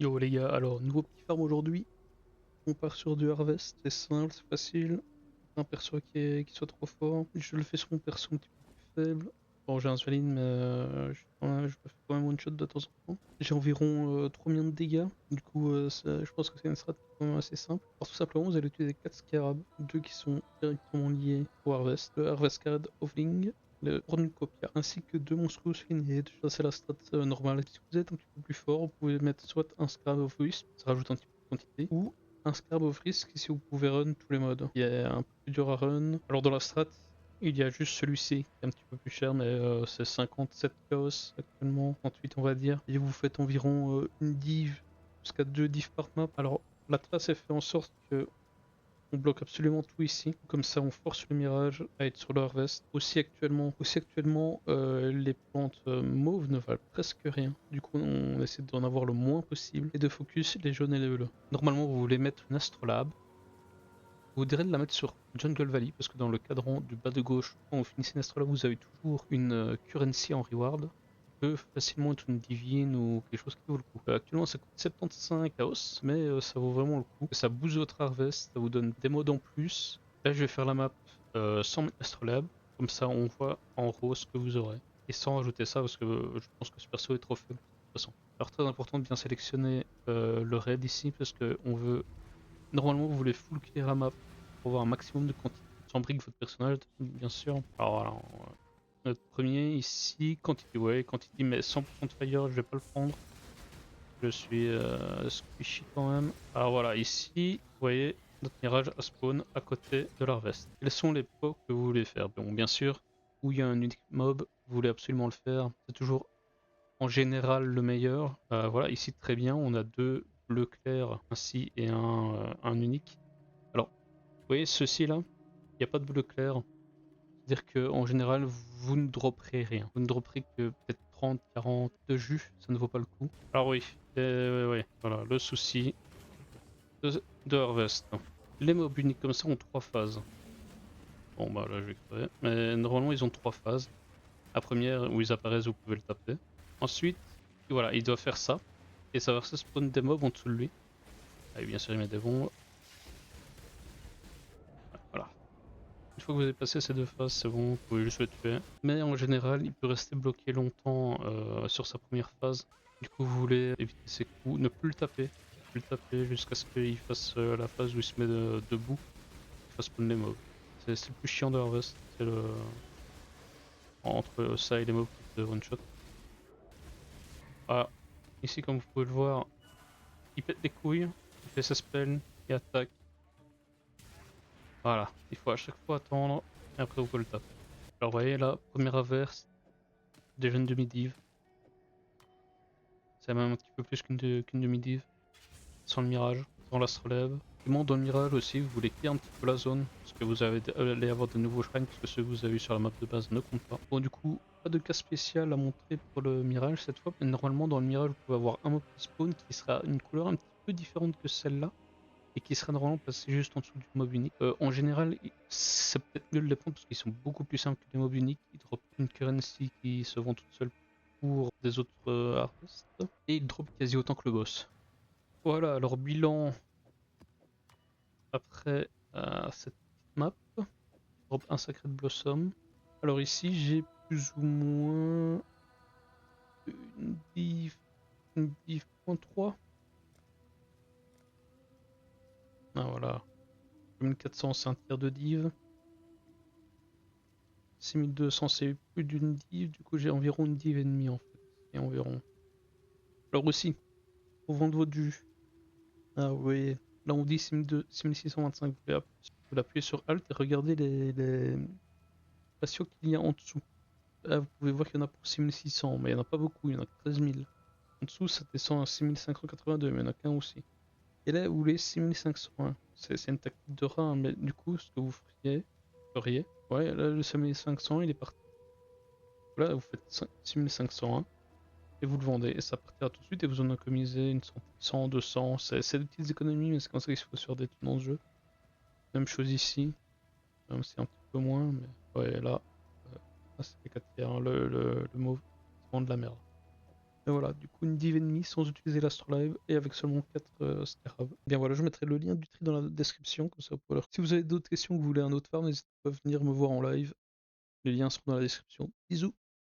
Yo les gars, alors nouveau petit farm aujourd'hui, on part sur du harvest, c'est simple, c'est facile, un perso qui soit trop fort, je le fais sur mon perso un petit peu plus faible, bon j'ai un Svaline mais je me fais quand même one shot de temps en temps, j'ai environ 3 millions de dégâts, du coup je pense que c'est une strat qui est quand même assez simple, alors tout simplement vous allez utiliser 4 scarabs, deux qui sont directement liés au harvest, le harvest card Offling, le Cornucopia, ainsi que deux monstrous lineage. Ça, c'est la strat normale. Si vous êtes un petit peu plus fort, vous pouvez mettre soit un Scarab of Wisp, ça rajoute un petit peu de quantité, ou un Scarab of Risk si vous pouvez run tous les modes. Il est un peu plus dur à run. Alors, dans la strat, il y a juste celui-ci qui est un petit peu plus cher, mais c'est 57 chaos actuellement, 38 on va dire. Et vous faites environ une div jusqu'à 2 divs par map. Alors, la trace est fait en sorte que on bloque absolument tout ici, comme ça on force le mirage à être sur le harvest. Aussi actuellement, les plantes mauves ne valent presque rien. Du coup, on essaie d'en avoir le moins possible et de focus les jaunes et les bleus. Normalement, vous voulez mettre une astrolabe. Vous direz de la mettre sur Jungle Valley parce que dans le cadran du bas de gauche, quand vous finissez une astrolabe, vous avez toujours une currency en reward qui peut facilement être une divine ou quelque chose qui vaut le coup. Actuellement, ça coûte 75 chaos, mais ça vaut vraiment le coup. Ça booste votre harvest, ça vous donne des modes en plus. Là, je vais faire la map sans astrolabe, comme ça on voit en rose ce que vous aurez. Et sans rajouter ça parce que je pense que ce perso est trop faible de toute façon. Alors très important de bien sélectionner le raid ici parce que on veut. Normalement, vous voulez full clear la map pour avoir un maximum de quantité. Sans brique votre personnage, bien sûr. Alors voilà, notre premier ici, quantity, ouais, quantity, mais 100% de fire, je vais pas le prendre. Je suis squishy quand même. Alors voilà, ici, vous voyez, notre mirage a spawn à côté de l'harvest. Quels sont les pots que vous voulez faire? Bon, bien sûr, où il y a un unique mob, vous voulez absolument le faire. C'est toujours en général le meilleur. Voilà, ici très bien, on a deux bleus clairs ainsi et un unique. Alors, vous voyez, ceci là, il n'y a pas de bleu clair. C'est-à-dire qu'en général, vous ne dropperez rien. Vous ne dropperez que peut-être 30, 40 de jus, ça ne vaut pas le coup. Alors oui, ouais, voilà, le souci de Harvest. Les mobs uniques comme ça ont trois phases. Bon bah là je vais crever. Mais normalement ils ont trois phases. La première où ils apparaissent, vous pouvez le taper. Ensuite, voilà, il doit faire ça. Et ça va se spawn des mobs en dessous de lui. Ah, et bien sûr il met des bombes. Voilà. Une fois que vous avez passé ces deux phases, c'est bon, vous pouvez juste le tuer. Mais en général, il peut rester bloqué longtemps sur sa première phase. Du coup, vous voulez éviter ses coups, ne plus le taper. Ne plus le taper jusqu'à ce qu'il fasse la phase où il se met debout, qu'il fasse spawn les mobs. C'est le plus chiant de Harvest, c'est le entre ça et les mobs qui te one shot. Ah, ici comme vous pouvez le voir, il pète les couilles, il fait sa spell, il attaque. Voilà, il faut à chaque fois attendre et après vous pouvez le taper. Alors vous voyez là, première averse, déjà une demi-div. C'est même un petit peu plus qu'une demi-div. Sans le mirage, sans l'astrolabe. Également dans le mirage aussi, vous voulez clear un petit peu la zone, parce que vous allez avoir de nouveaux shrines, parce que ceux que vous avez eu sur la map de base ne comptent pas. Bon du coup, pas de cas spécial à montrer pour le mirage cette fois, mais normalement dans le mirage vous pouvez avoir un mob qui spawn qui sera une couleur un petit peu différente que celle-là, et qui sera normalement passé juste en dessous du mob unique. En général, c'est peut-être mieux de les prendre parce qu'ils sont beaucoup plus simples que les mobs uniques. Ils dropent une currency qui se vend toute seule pour des autres harvests, et ils dropent quasi autant que le boss. Voilà, alors bilan après cette petite map. Drop un Sacred Blossom. Alors ici, j'ai plus ou moins une div, une div.3. Ah voilà, 1400 c'est un tiers de div. 6200 c'est plus d'une div, du coup j'ai environ une div et demie en fait. Et environ. Alors aussi, pour vendre votre jus. Ah oui, là on dit 6625, vous l'appuyez sur Alt et regardez les ratios qu'il y a en dessous. Là, vous pouvez voir qu'il y en a pour 6600, mais il n'y en a pas beaucoup, il y en a que 13 000. En dessous, ça descend à 6582, mais il n'y en a qu'un aussi. Et là, vous voulez 6501. C'est une tactique de rat, hein, mais du coup, ce que vous feriez, ouais, là, le 6500, il est parti. Là, vous faites 6501 et vous le vendez. Et ça partira tout de suite et vous en économisez une 100, 200. C'est des petites économies, mais c'est comme ça qu'il faut se faire des trucs dans ce jeu. Même chose ici, même si c'est un petit peu moins, mais ouais, là, c'est les 4 tiers, hein, le mauve, c'est vraiment de la merde. Et voilà, du coup une div et demie sans utiliser l'astrolabe et avec seulement 4 scarabs. Bien voilà, je mettrai le lien du tri dans la description, comme ça vous pouvez leur... Si vous avez d'autres questions, que vous voulez un autre farm, n'hésitez pas à venir me voir en live. Les liens seront dans la description. Bisous!